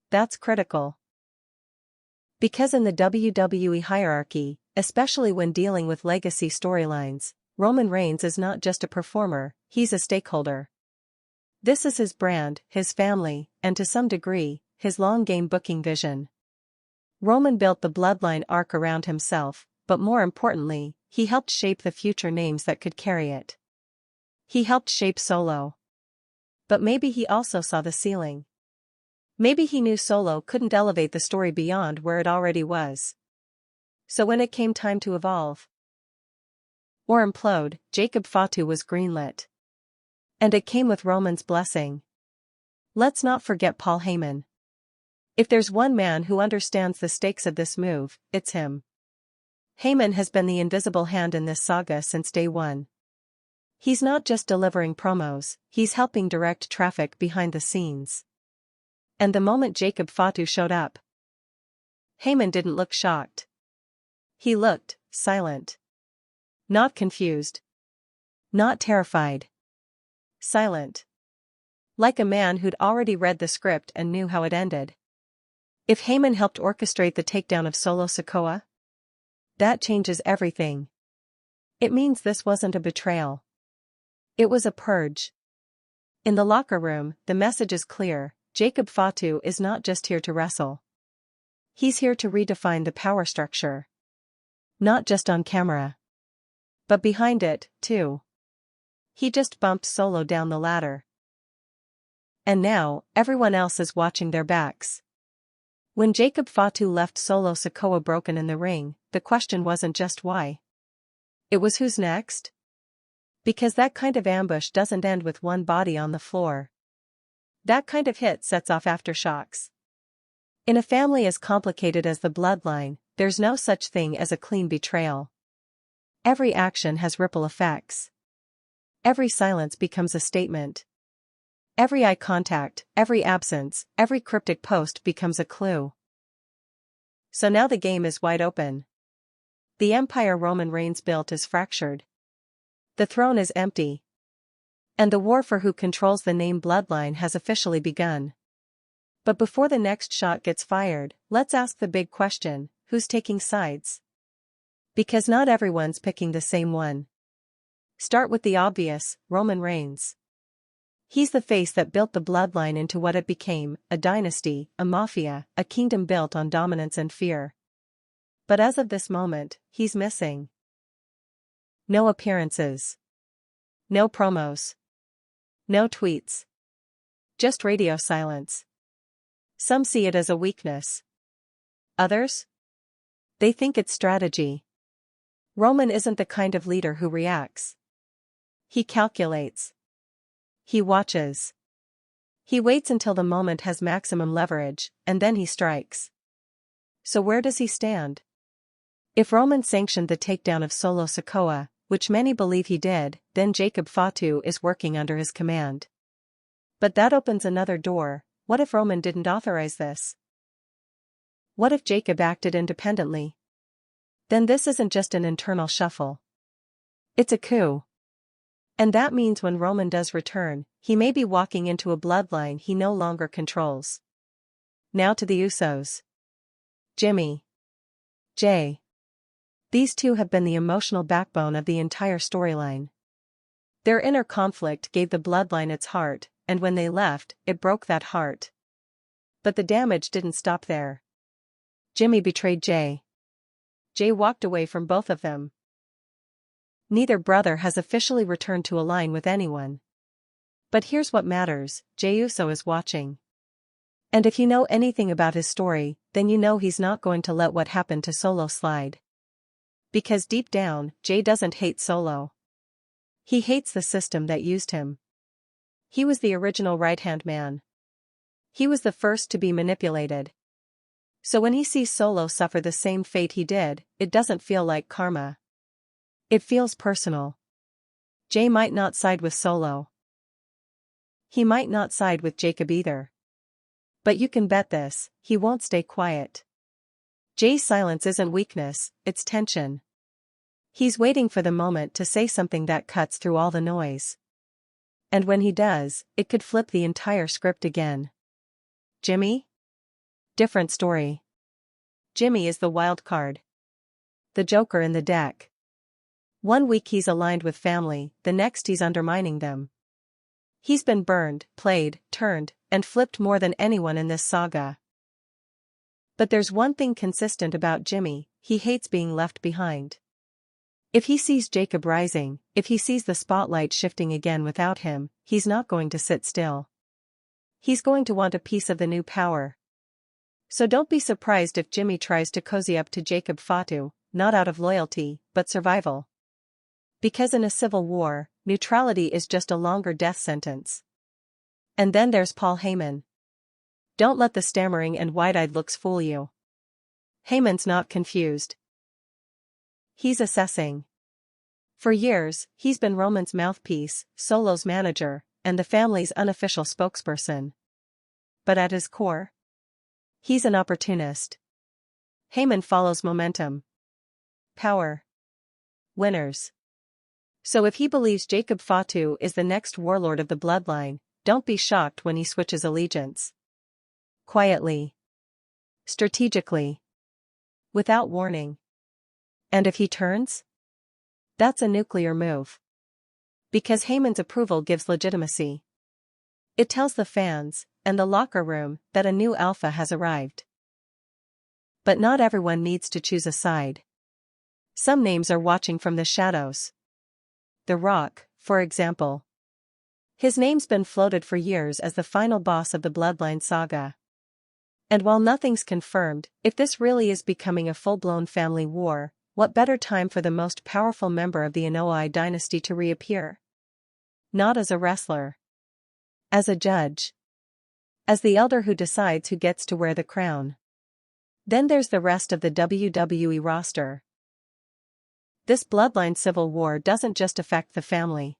That's critical. Because in the WWE hierarchy, especially when dealing with legacy storylines, Roman Reigns is not just a performer, he's a stakeholder. This is his brand, his family, and to some degree, his long-game booking vision. Roman built the Bloodline arc around himself, but more importantly, he helped shape the future names that could carry it. He helped shape Solo. But maybe he also saw the ceiling. Maybe he knew Solo couldn't elevate the story beyond where it already was. So when it came time to evolve or implode, Jacob Fatu was greenlit. And it came with Roman's blessing. Let's not forget Paul Heyman. If there's one man who understands the stakes of this move, it's him. Heyman has been the invisible hand in this saga since day one. He's not just delivering promos, he's helping direct traffic behind the scenes. And the moment Jacob Fatu showed up, Heyman didn't look shocked. He looked silent. Not confused. Not terrified. Silent. Like a man who'd already read the script and knew how it ended. If Heyman helped orchestrate the takedown of Solo Sikoa, that changes everything. It means this wasn't a betrayal. It was a purge. In the locker room, the message is clear: Jacob Fatu is not just here to wrestle. He's here to redefine the power structure. Not just on camera, but behind it, too. He just bumped Solo down the ladder. And now, everyone else is watching their backs. When Jacob Fatu left Solo Sikoa broken in the ring, the question wasn't just why. It was who's next? Because that kind of ambush doesn't end with one body on the floor. That kind of hit sets off aftershocks. In a family as complicated as the Bloodline, there's no such thing as a clean betrayal. Every action has ripple effects. Every silence becomes a statement. Every eye contact, every absence, every cryptic post becomes a clue. So now the game is wide open. The empire Roman Reigns built is fractured. The throne is empty. And the war for who controls the name Bloodline has officially begun. But before the next shot gets fired, let's ask the big question: who's taking sides? Because not everyone's picking the same one. Start with the obvious: Roman Reigns. He's the face that built the Bloodline into what it became: a dynasty, a mafia, a kingdom built on dominance and fear. But as of this moment, he's missing. No appearances. No promos. No tweets. Just radio silence. Some see it as a weakness. Others? They think it's strategy. Roman isn't the kind of leader who reacts. He calculates. He watches. He waits until the moment has maximum leverage, and then he strikes. So where does he stand? If Roman sanctioned the takedown of Solo Sikoa, which many believe he did, then Jacob Fatu is working under his command. But that opens another door: what if Roman didn't authorize this? What if Jacob acted independently? Then this isn't just an internal shuffle. It's a coup. And that means when Roman does return, he may be walking into a bloodline he no longer controls. Now to the Usos. Jimmy. Jay. These two have been the emotional backbone of the entire storyline. Their inner conflict gave the bloodline its heart, and when they left, it broke that heart. But the damage didn't stop there. Jimmy betrayed Jay. Jay walked away from both of them. Neither brother has officially returned to align with anyone. But here's what matters: Jey Uso is watching. And if you know anything about his story, then you know he's not going to let what happened to Solo slide. Because deep down, Jay doesn't hate Solo. He hates the system that used him. He was the original right-hand man. He was the first to be manipulated. So when he sees Solo suffer the same fate he did, it doesn't feel like karma. It feels personal. Jay might not side with Solo. He might not side with Jacob either. But you can bet this: he won't stay quiet. Jay's silence isn't weakness, it's tension. He's waiting for the moment to say something that cuts through all the noise. And when he does, it could flip the entire script again. Jimmy? Different story. Jimmy is the wild card. The joker in the deck. One week he's aligned with family, the next he's undermining them. He's been burned, played, turned, and flipped more than anyone in this saga. But there's one thing consistent about Jimmy: he hates being left behind. If he sees Jacob rising, if he sees the spotlight shifting again without him, he's not going to sit still. He's going to want a piece of the new power. So don't be surprised if Jimmy tries to cozy up to Jacob Fatu, not out of loyalty, but survival. Because in a civil war, neutrality is just a longer death sentence. And then there's Paul Heyman. Don't let the stammering and wide-eyed looks fool you. Heyman's not confused. He's assessing. For years, he's been Roman's mouthpiece, Solo's manager, and the family's unofficial spokesperson. But at his core, he's an opportunist. Heyman follows momentum, power, winners. So if he believes Jacob Fatu is the next warlord of the Bloodline, don't be shocked when he switches allegiance. Quietly. Strategically. Without warning. And if he turns? That's a nuclear move. Because Heyman's approval gives legitimacy. It tells the fans, and the locker room, that a new alpha has arrived. But not everyone needs to choose a side. Some names are watching from the shadows. The Rock, for example. His name's been floated for years as the final boss of the Bloodline saga. And while nothing's confirmed, if this really is becoming a full-blown family war, what better time for the most powerful member of the Anoa'i dynasty to reappear? Not as a wrestler. As a judge. As the elder who decides who gets to wear the crown. Then there's the rest of the WWE roster. This Bloodline civil war doesn't just affect the family.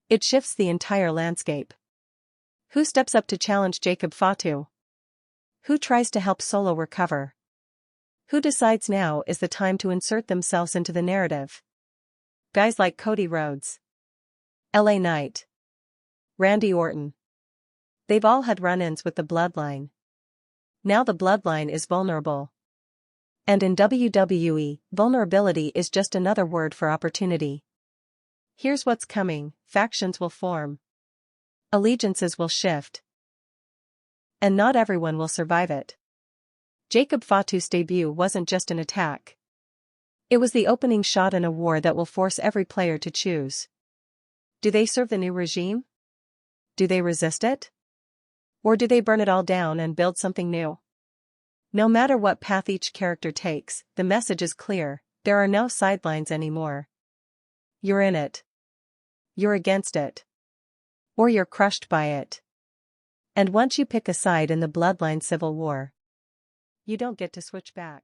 It shifts the entire landscape. Who steps up to challenge Jacob Fatu? Who tries to help Solo recover? Who decides now is the time to insert themselves into the narrative? Guys like Cody Rhodes, LA Knight, Randy Orton. They've all had run-ins with the Bloodline. Now the Bloodline is vulnerable. And in WWE, vulnerability is just another word for opportunity. Here's what's coming: factions will form. Allegiances will shift. And not everyone will survive it. Jacob Fatu's debut wasn't just an attack. It was the opening shot in a war that will force every player to choose. Do they serve the new regime? Do they resist it? Or do they burn it all down and build something new? No matter what path each character takes, the message is clear: there are no sidelines anymore. You're in it. You're against it. Or you're crushed by it. And once you pick a side in the Bloodline civil war, you don't get to switch back.